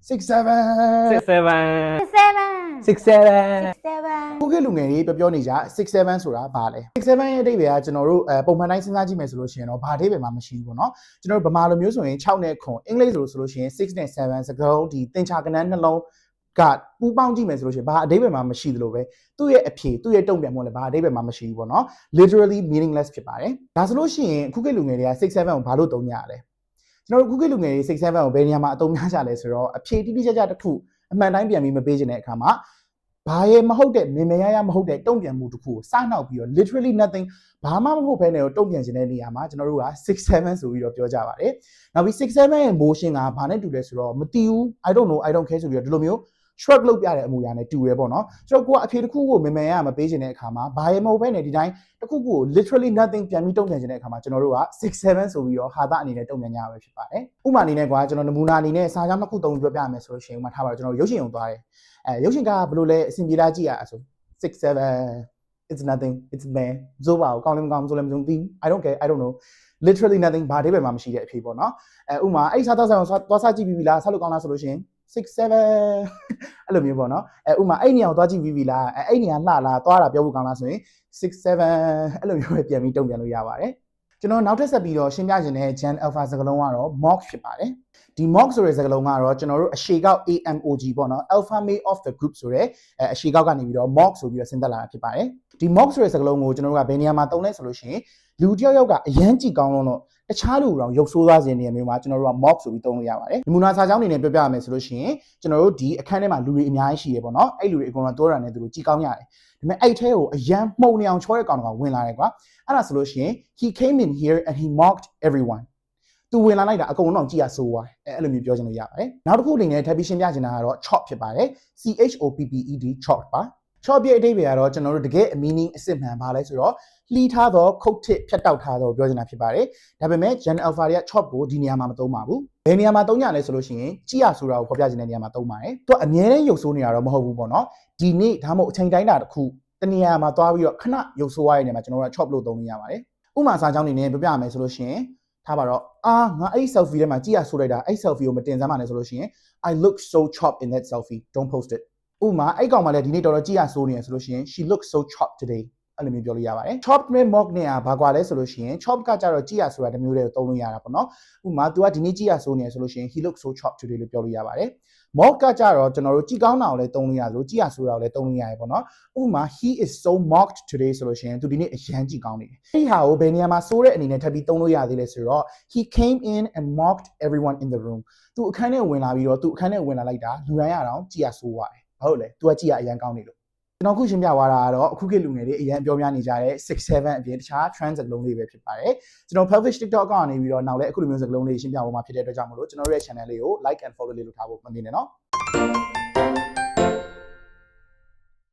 67 ခုခေတ်လူငယ်တွေပြောနေကြ67ဆိုတာဘာလဲ67ရဲ့အဓိပ္ပာယ်ကကျွန်တော်တို့ပုံမှန်တိုင်းစဉ်းစားကြည့်မယ်ဆိုလို့ရှိရင်တော့ဘာအဓိပ္ပာယ်မှမရှိဘူးပေါ့နော်ကျွန်တော်တို့ဗမာလိုမျိုးဆိုရင်6နဲ့9အင်္ဂလိပ်ဆိုလို့ရှိရင်6နဲ့7စကားလုံးဒီသင်္ချာကဏ္ဍနှလုံးကပူးပေါင်းကြည့်မယ်ဆိုလို့ရှိရင်ဘာအဓိပ္ပာယ်မှမရှိသလိုပဲသူ့ရဲ့အဖြေသူ့ရဲ့တုံ့ပြန်မှုလည်းဘာအဓိပ္ပာယ်မှမရှိဘူးပေါ့နော် literally meaningless ဖြစ်ပါတယ်ဒါဆိုလို့ရှိရင်အခုခေတ်လူငယ်တွေက67ကိုဘာလို့သုံးကြရလဲကျွန်တော်တို့ခုခေတ်လူငယ်တွေ67ကိုဘယ်နေရာမှာအသုံးများကြလဲဆိုတော့အဖြေတိတိကျကျတစ်ခုအမှန်တိုင်းပြန်ပြီးမပေးချင်တဲ့အခါမှာဘာရဲ့မဟုတ်တဲ့မင်မရရမဟုတ်တဲ့တုံ့ပြန်မှုတစ်ခုကိုစနှောက်ပြီးတော့ literally nothing ဘာမှမဟုတ်ဘဲနဲ့တုံ့ပြန်ခြင်းတဲ့နေရာမှာကျွန်တော်တို့က67ဆိုပြီးတော့ပြောကြပါတယ်နောက်ပြီး67ရဲ့ motion ကဘာနဲ့တူလဲဆိုတော့မတီးဘူး I don't know I don't care ဆိုပြီးတော့ဒီလိုမျိုး shrug လုပ်ပြတဲ့အမူအရာနဲ့တူရဲပေါ့နော်ဆိုတော့ကိုကအဖြေတစ်ခုကိုမင်မရရမပေးချင်တဲ့အခါမှာဘာရဲ့မဟုတ်ဘဲနဲ့ဒီတိုင်းတစ်ခုကို literally nothing ပြန်ပြီးတုံ့ပြန်ခြင်းတဲ့အခါမှာကျွန်တော်တို့က67ဆိုပြီးတော့ဟာတာအနေနဲ့တုံ့ပြန်ကြရမှာဖြစ်ပါတယ်ဥပမာအနေနဲ့ကွာကျွန်တော်နမူနာအနေနဲ့စာကြောင်းတစ်ခုသုံးပြီးပြောပြရမယ်ဆိုလို့ရှိရင်ဥပမာထားပါတော့ကျွန်တော်ရုပ်ရှင်ရုံသွားတယ်ရုပ်ရှင်ကဘယ်လိုလဲအဆင်ပြေလားကြည့်ရအောင်ဆို67 it's nothing it's man ဇိုးပါကိုကောင်းလည်းမကောင်းဆိုလည်းမဆုံးသိဘူး I don't care I don't know literally nothing ဘာအဓိပ္ပာယ်မှမရှိတဲ့အဖြေပေါ့နော်ဥပမာအဲ့စားတော့ဆိုင်သွားစားကြည့်ပြီးပြီလားဆက်လို့ကောင်းလားဆိုလို့ရှိရင်67အဲ့လိုမျိုးပေါ့နော်ဥပမာအဲ့နေရာကိုသွားကြည့်ပြီးပြီလားအဲ့နေရာလှလားသွားတာပြောဖို့ကောင်းလားဆိုရင်67အဲ့လိုမျိုးပဲပြန်ပြီးတုံ့ပြန်လို့ရပါတယ်ကျွန်တော်နောက်ထပ်ဆက်ပြီးတော့ရှင်းပြခြင်းတဲ့ Gen Alpha စကားလုံးကတော့ mock ဖြစ်ပါတယ်ဒီ mock ဆိုတဲ့စကားလုံးကတော့ကျွန်တော်တို့အရှေကောက် AMOG ပေါ့နော် Alpha male of the group ဆိုတဲ့အရှေကောက်ကနေပြီးတော့ mock ဆိုပြီးတော့ဆင်းသက်လာတာဖြစ်ပါတယ်ဒီ mock ဆိုတဲ့စကားလုံးကိုကျွန်တော်တို့ကဘယ်နေရာမှာသုံးလဲဆိုလို့ရှိရင်လူတစ်ယောက်ကအရန်ကြည့်ကောင်းလို့တခြားလူတွေရုပ်ဆိုးသွားခြင်းနေရာမျိုးမှာကျွန်တော်တို့က mock ဆိုပြီးသုံးလို့ရပါတယ်ဒီမူနာစာကြောင်းအနေနဲ့ပြောပြရမယ်ဆိုလို့ရှိရင်ကျွန်တော်တို့ဒီအခန်းထဲမှာလူတွေအများကြီးရှိရပေါ့နော်အဲ့လူတွေအကုန်လုံးတိုးတာနဲ့သူတို့ကြည့်ကောင်းရတယ်ဒါပေမဲ့အဲ့ထဲကိုအရန်မှုန်နေအောင်ချောတဲ့ကောင်ကဝင်လာတယ်ကွာအဲ့ဒါဆိုလို့ရှိရင် he came in here and he mocked everyone သူဝင်လာလိုက်တာအကုန်လုံးကြည့်ရဆိုးသွားအဲ့လိုမျိုးပြောချင်လို့ရပါတယ်နောက်တစ်ခုအနေနဲ့ထပ်ပြီးရှင်းပြချင်တာကတော့ chop ဖြစ်ပါတယ် CHOPPED chop ပါ chop ရဲ့အဓိပ္ပာယ်ကတော့ကျွန်တော်တို့တကယ် meaning အစစ်မှန်ပါလဲဆိုတော့လှီးထားသောခုတ်ထစ်ဖြတ်တောက်ထားသောပြောချင်တာဖြစ်ပါတယ်ဒါပေမဲ့ Gen Alpha တွေက chop ကိုဒီနေရာမှာမသုံးပါဘူးဘယ်နေရာမှာသုံးကြလဲဆိုလို့ရှိရင်ကြည့်ရဆိုတာကိုဖော်ပြခြင်းတဲ့နေရာမှာသုံးပါတယ်သူကအမြဲတမ်းရုပ်ဆိုးနေတာတော့မဟုတ်ဘူးပေါ့နော်ဒီနေ့ဒါမှမဟုတ်အချိန်တိုင်းတာတစ်ခုတနေရာမှာသွားပြီးတော့ခဏရုပ်ဆိုးရတဲ့နေရာမှာကျွန်တော်တို့က chop လို့သုံးလို့ရပါတယ်ဥပမာစာကြောင်းအနေနဲ့ပြပြရမယ်ဆိုလို့ရှိရင်ထားပါတော့ငါအဲ့ selfie ထဲမှာကြည့်ရဆိုလိုက်တာအဲ့ selfie ကိုမတင်စမ်းပါနဲ့ဆိုလို့ရှိရင် I look so chopped in that selfie don't post it ဥပမာအဲ့ကောင်မှလည်းဒီနေ့တော်တော်ကြည့်ရဆိုနေရဆိုလို့ရှိရင် she looks so chopped today အဲ့လိုမျိုးပြောလို့ရပါတယ် chop နဲ့ mock နဲ့ဘာကွာလဲဆိုလို့ရှိရင် chop ကကြတော့ကြည့်ရဆိုတာတစ်မျိုးတည်းကိုသုံးလို့ရတာပေါ့နော်ဥပမာ तू ကဒီနေ့ကြည့်ရဆိုနေရဆိုလို့ရှိရင် he looks so chopped today လို့ပြောလို့ရပါတယ် mock ကကြတော့ကျွန်တော်တို့ကြည့်ကောင်းတာကိုလည်းသုံးလို့ရသလိုကြည့်ရဆိုတာကိုလည်းသုံးလို့ရတယ်ပေါ့နော်ဥပမာ he is so mocked today ဆိုလို့ရှိရင် तू ဒီနေ့အရန်ကြည့်ကောင်းနေတယ်အဲ့ဒီဟာကိုဘယ်နေရာမှာစိုးတဲ့အနေနဲ့ထပ်ပြီးသုံးလို့ရသေးလဲဆိုတော့ he came in and mocked everyone in the room သူအခန်းထဲဝင်လာပြီးတော့သူအခန်းထဲဝင်လာလိုက်တာလူတိုင်းရအောင်ကြည့်ရဆိုးရတယ်ဟုတ်လေ तू ကကြည့်ရအရန်ကောင်းနေလို့ကျွန်တော်ခုရှင်းပြသွားတာကတော့အခုခေတ်လူငယ်တွေအရင်ပြောများနေကြတဲ့67အပြင်တခြား trend စကားလုံးတွေပဲဖြစ်ပါတယ်ကျွန်တော် Pelvish TikTok ကနေပြီးတော့နောက်လည်းအခုလိုမျိုးစကားလုံးတွေရှင်းပြသွားမှာဖြစ်တဲ့အတွက်ကြောင့်မလို့ကျွန်တော်ရဲ့ channel လေးကို like and follow လေးလုပ်ထားဖို့မမေ့နဲ့နော်